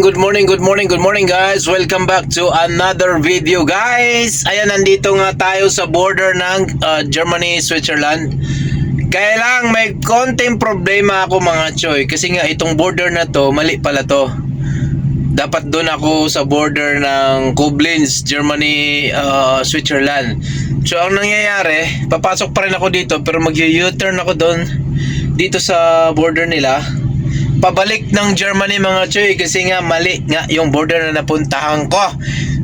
good morning guys. Welcome back to another video guys. Ayan, nandito nga tayo sa border ng Germany, Switzerland. Kaya lang may konting problema ako mga choy. Kasi nga itong border na to, mali pala to. Dapat doon ako sa border ng Koblenz, Germany, Switzerland. So ang nangyayari, papasok pa rin ako dito pero mag-U-turn ako doon dito sa border nila. Pabalik ng Germany mga choy kasi nga mali nga yung border na napuntahan ko.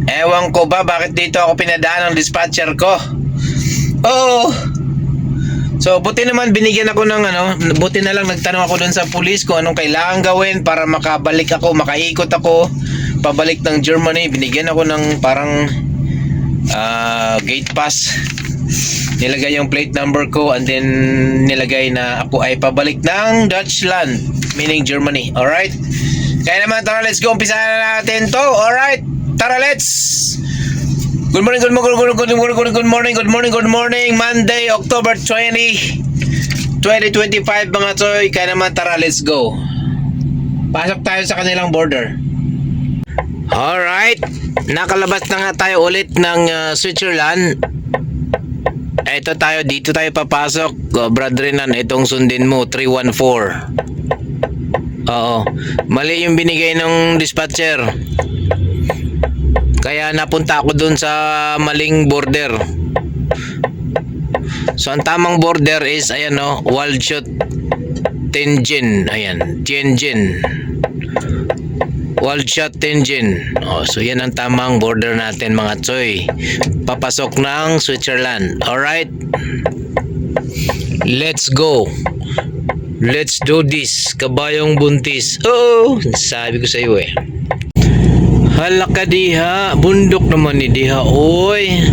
Ewan ko ba bakit dito ako pinadaan ng dispatcher ko. Oo. So buti naman binigyan ako ng buti na lang nagtanong ako dun sa police kung anong kailangan gawin para makabalik ako, makaikot ako pabalik ng Germany. Binigyan ako ng parang gate pass. Nilagay yung plate number ko and then nilagay na ako ay pabalik ng Dutchland, meaning Germany. Alright? Kaya naman tara, let's go. Umpisa na natin to. Alright? Tara, let's! Good morning. Monday, October 20, 2025 mga toy. Kaya naman tara, let's go. Pasok tayo sa kanilang border. Alright. Nakalabas na nga tayo ulit ng Switzerland. Ito tayo, dito tayo papasok. Brad Renan, itong sundin mo 314. Oo, mali yung binigay ng dispatcher. Kaya napunta ako dun sa maling border. So ang tamang border is ayan Waldshut Tianjin. Ayan, Tianjin. Waldshut Tianjin. So yan ang tamang border natin mga choy. Papasok ng Switzerland. Alright? Let's go. Let's do this. Kabayong buntis. Oo, sabi ko sa iyo Hala ka diha. Bundok naman ni diha. Oy.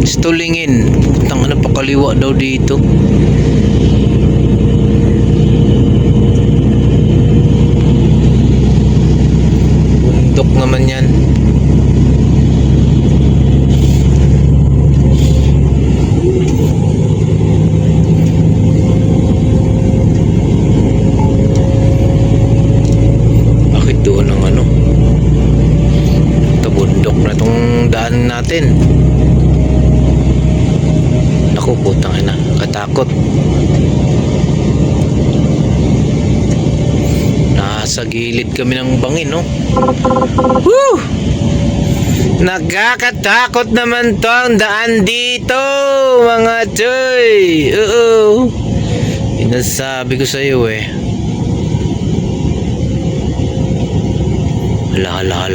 Stulingin. Putang pakaliwa daw dito. Bundok naman yan. Bakit doon ang ito bundok na itong daan natin. Naku, putang ina, katakot. Nasa gilid kami ng bangin, Woo! Nakakatakot naman to ang daan dito, mga choy. Oo. Inasabi ko sa iyo Hala.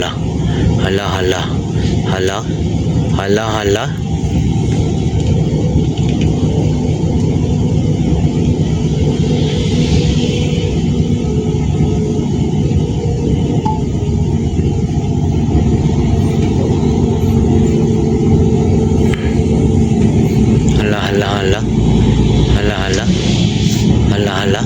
Hala.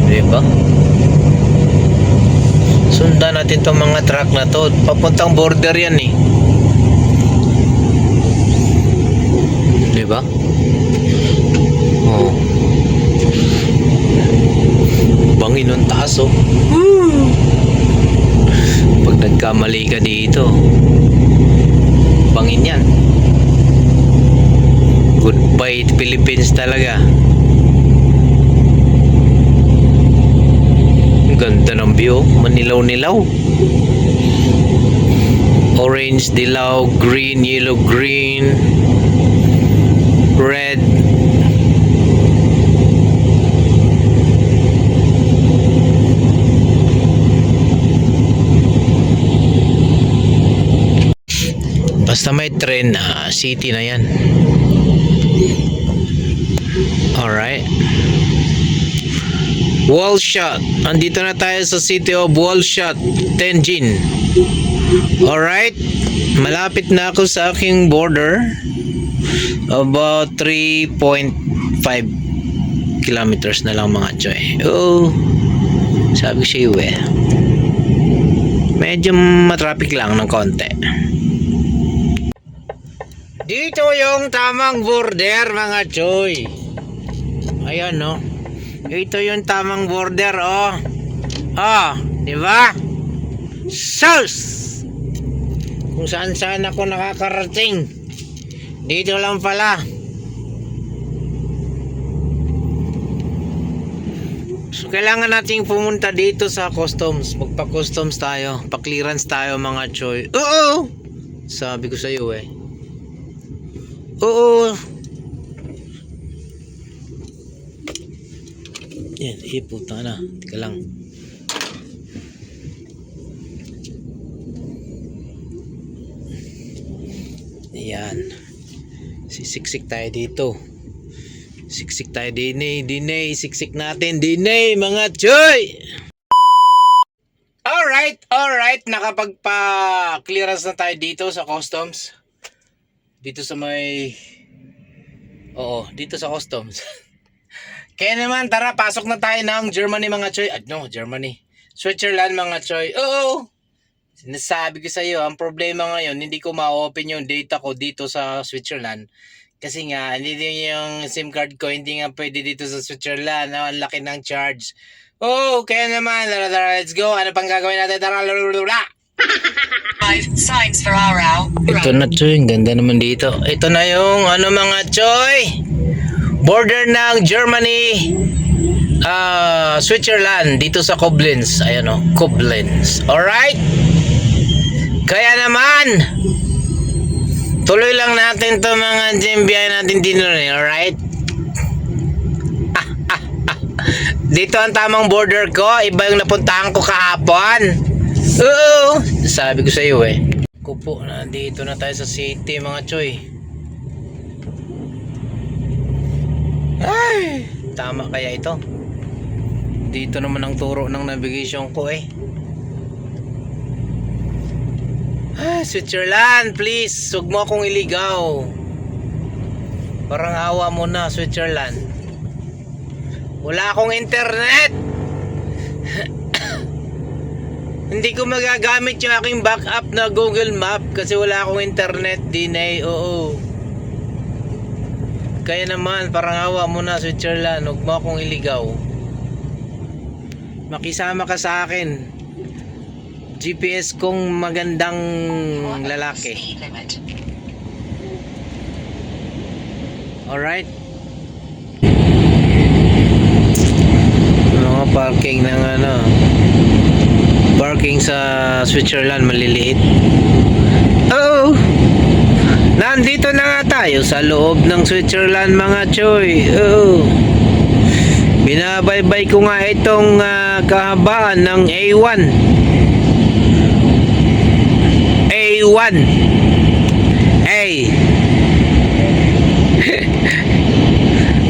Diba? Sundan natin tong mga truck na to. Papuntang border yan Diba? Oh. Bangin ng taas Pag nagkamali ka dito, bangin yan. Goodbye Philippines talaga. Ganda ng view, manilaw-nilaw. Orange, dilaw, green, yellow, green, red. Basta may train, city na yan. Alright. Waldshut. Andito na tayo sa city of Waldshut, Tianjin. Alright. Malapit na ako sa aking border. About 3.5 kilometers na lang mga choy. Oh, sabi ko sa iyo medyo matraffic lang ng konti. Dito yung tamang border mga choy. Ayan no. Ito yung tamang border oh. Oh, di ba? Sus! Kung saan saan ako nakakarating. Dito lang pala. So, kailangan nating pumunta dito sa customs. Magpa-customs tayo. Pa-clearance tayo mga choy. Oo! Sabi ko sa iyo eh. Oo. Yan, puta na. Tika lang. Ayan. Sisiksik tayo dito. Siksik tayo dinay. Siksik natin dinay mga choy. Alright. Nakapagpa-clearance na tayo dito sa customs. Dito sa may... Oo, dito sa customs. Kaya naman, tara, pasok na tayo ng Germany mga choy. Germany. Switzerland mga choy. Oo! Sinasabi ko sa iyo, ang problema ngayon, hindi ko ma-open yung data ko dito sa Switzerland. Kasi nga, hindi yung SIM card ko, hindi nga pwede dito sa Switzerland. Ang laki ng charge. Oh, kaya naman, let's go. Ano pang gagawin natin? Tara, Signs for Arau. Ito na choy, ganda naman dito. Ito na yung mga choy. Border ng Germany, Switzerland, dito sa Koblenz. Ayan o, Koblenz. Alright? Kaya naman, tuloy lang natin to mga GMBI natin dito rin. Alright? Dito ang tamang border ko. Iba yung napuntahan ko kahapon. Oo! Sabi ko sa iyo eh. Kupo, nandito na tayo sa city mga choy. Ay, tama kaya ito? Dito naman ang turo ng navigation ko eh. Switzerland, please, huwag mo akong iligaw. Parang awa mo na, Switzerland. Wala akong internet. Hindi ko magagamit yung aking backup na Google Map kasi wala akong internet din eh. Oo. Kaya naman, parang awa mo na, Switzerland. Huwag mo akong iligaw. Makisama ka sa akin. GPS kong magandang lalaki. Alright? Mga parking ng parking sa Switzerland maliliit. Oh! Nandito na nga tayo sa loob ng Switzerland mga choy. Oh. Binabaybay ko nga itong kahabaan ng A1. A1. A.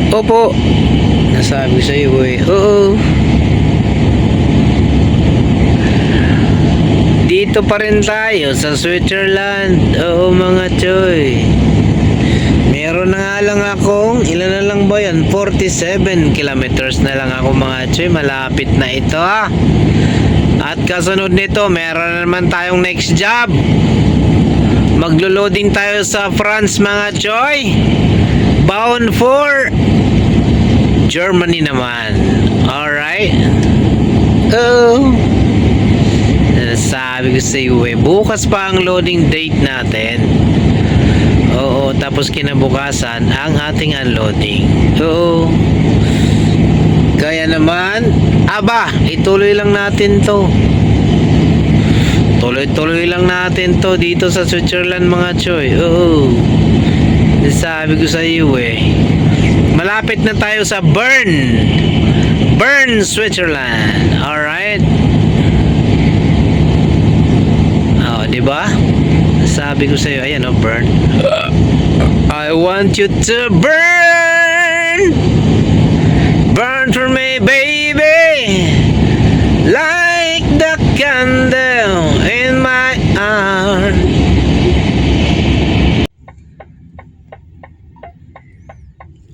Opo. Nasabi ko sa iyo eh. Oo. Dito pa rin tayo sa Switzerland. Oo mga choy. Meron na nga lang akong, ilan na lang ba yan? 47 kilometers na lang ako mga choy. Malapit na ito ha. At kasunod nito, meron na naman tayong next job. Maglo-loading tayo sa France mga choy. Bound for Germany naman. Alright. Oh. Sabi ko sa iyo eh, bukas pa ang loading date natin. Oo, tapos kinabukasan ang ating unloading. Oo. Kaya naman, ituloy lang natin to. Tuloy-tuloy lang natin to dito sa Switzerland mga choy. Oo. Sabi ko sa iyo eh, malapit na tayo sa Bern, Switzerland. Alright? Diba? Sabi ko sa iyo, ayan Bern. I want you to burn. Burn for me, baby. Like the candle in my arm.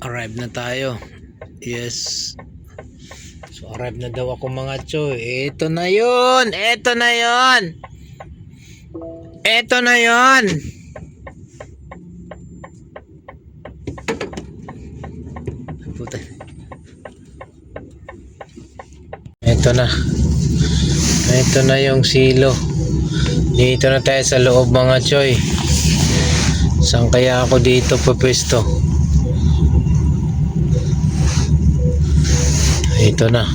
Arrive na tayo. Yes. So arrive na daw ako mga choy. Ito na yun. Eto na yon. Puta. Eto na. Ito na yung silo. Dito na tayo sa loob mga choy. Saan kaya ako dito pupwesto? Ito na.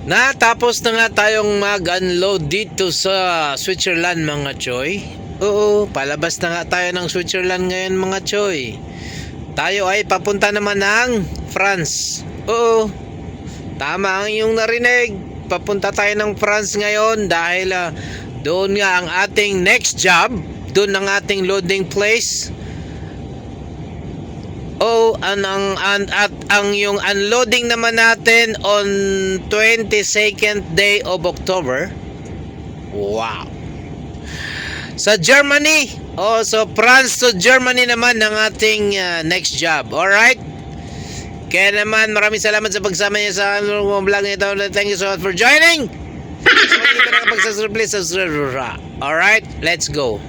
Natapos na nga tayong mag-unload dito sa Switzerland mga choy. Oo, palabas na nga tayo ng Switzerland ngayon mga choy. Tayo ay papunta naman ng France. Oo, tama ang iyong narinig. Papunta tayo ng France ngayon dahil doon nga ang ating next job. Doon ang ating loading place. Oh, ang yung unloading naman natin on 22nd day of October. Wow. Sa Germany. Oh, so France to Germany naman ang ating next job. Alright? Kaya naman maraming salamat sa pagsama niyo sa vlog nito. Thank you so much for joining. Alright, let's go.